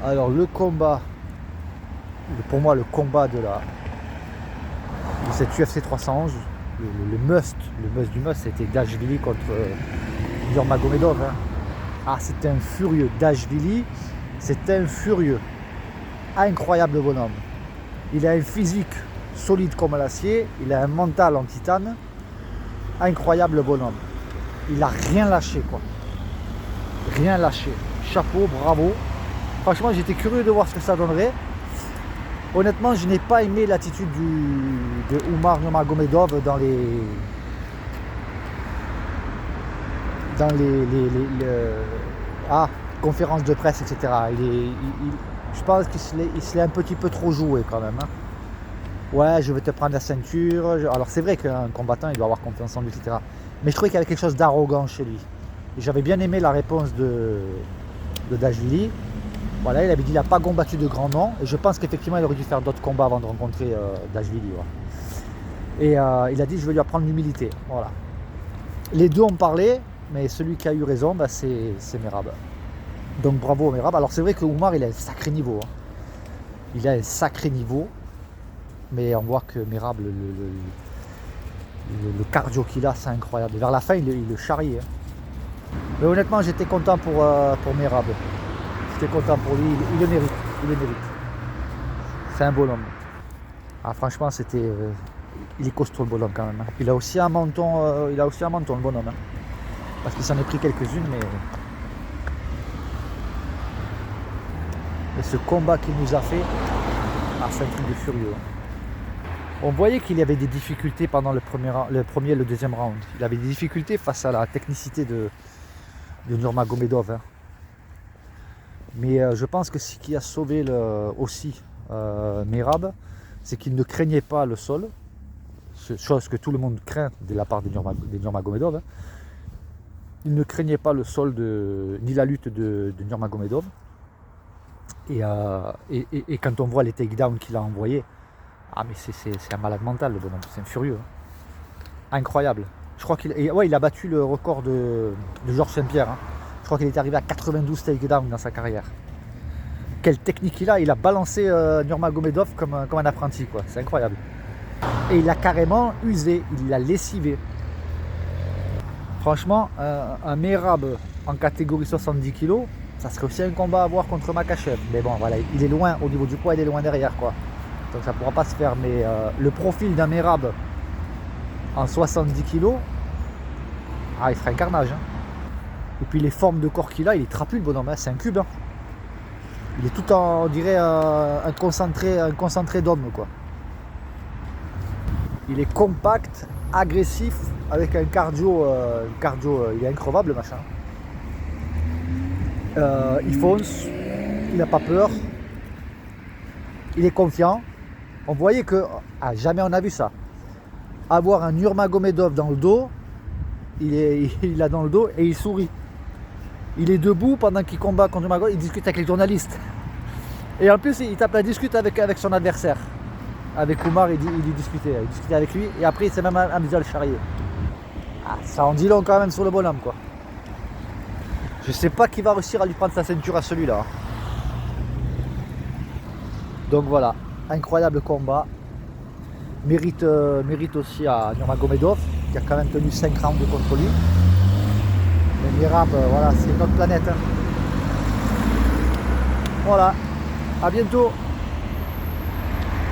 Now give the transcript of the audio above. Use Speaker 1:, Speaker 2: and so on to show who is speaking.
Speaker 1: Alors le combat, pour moi le combat de cette UFC 311, le must du must, c'était Dashvili contre Nurmagomedov. Hein. Ah, c'était un furieux. Dashvili, c'était un furieux. Incroyable bonhomme. Il a un physique solide comme l'acier, il a un mental en titane. Incroyable bonhomme. Il a rien lâché, quoi. Rien lâché. Chapeau, bravo. Franchement, j'étais curieux de voir ce que ça donnerait. Honnêtement, je n'ai pas aimé l'attitude de Umar Nurmagomedov dans les conférences de presse, etc. Je pense qu'il se l'est un petit peu trop joué quand même. Hein. Ouais, je vais te prendre la ceinture. Alors c'est vrai qu'un combattant, il doit avoir confiance en lui, etc. Mais je trouvais qu'il y avait quelque chose d'arrogant chez lui. Et j'avais bien aimé la réponse de Dashvili. Voilà, il avait dit qu'il n'a pas combattu de grands noms. Et je pense qu'effectivement, il aurait dû faire d'autres combats avant de rencontrer Dashvili. Ouais. Et il a dit, je vais lui apprendre l'humilité. Voilà. Les deux ont parlé, mais celui qui a eu raison, bah, c'est Merab. Donc bravo Merab. Alors c'est vrai que Umar, il a un sacré niveau. Hein. Il a un sacré niveau. Mais on voit que Merab, le cardio qu'il a, c'est incroyable. Et vers la fin, il le charriait. Hein. Mais honnêtement, j'étais content pour Merab. J'étais content pour lui, il le mérite. Il le mérite. C'est un bonhomme. Ah, franchement, il est costaud le bonhomme quand même. Hein. Il a aussi un menton, le bonhomme. Hein. Parce qu'il s'en est pris quelques-unes, mais ce combat qu'il nous a fait, c'est un truc de furieux. Hein. On voyait qu'il y avait des difficultés pendant le premier et le deuxième round. Il avait des difficultés face à la technicité de Nurmagomedov. Hein. Mais je pense que ce qui a sauvé aussi Merab, c'est qu'il ne craignait pas le sol, chose que tout le monde craint de la part des Nurmagomedov. Hein. Il ne craignait pas le sol ni la lutte de Nurmagomedov. Et quand on voit les takedowns qu'il a envoyés, mais c'est un malade mental le bonhomme, c'est un furieux. Hein. Incroyable. Je crois il a battu le record de Georges Saint-Pierre. Hein. Je crois qu'il est arrivé à 92 takedowns dans sa carrière. Quelle technique il a balancé Nurmagomedov comme un apprenti, quoi. C'est incroyable. Et il l'a carrément usé, il l'a lessivé. Franchement, un Merab en catégorie 70 kg, ça serait aussi un combat à voir contre Makhachev. Mais bon, voilà, il est loin, au niveau du poids, il est loin derrière, quoi. Donc ça ne pourra pas se faire. Mais le profil d'un Merab en 70 kg, il ferait un carnage. Hein. Et puis les formes de corps qu'il a, il est trapu le bonhomme, hein. C'est un cube. Hein. Il est tout en, on dirait, un concentré d'homme, quoi. Il est compact, agressif, avec un cardio, il est increvable, le machin. Il fonce, il n'a pas peur, il est confiant. On voyait que, jamais on a vu ça. Avoir un Nurmagomedov dans le dos, il a dans le dos et il sourit. Il est debout pendant qu'il combat contre Nurmagomedov, il discute avec les journalistes. Et en plus, il tape la discute avec son adversaire. Avec Umar, il discutait avec lui. Et après, il s'est même amusé à le charrier. Ça en dit long quand même sur le bonhomme, quoi. Je sais pas qui va réussir à lui prendre sa ceinture à celui-là. Donc voilà, incroyable combat. Mérite aussi à Nurmagomedov, qui a quand même tenu 5 rounds contre lui. Mais Merab, voilà, c'est notre planète. Hein. Voilà, à bientôt.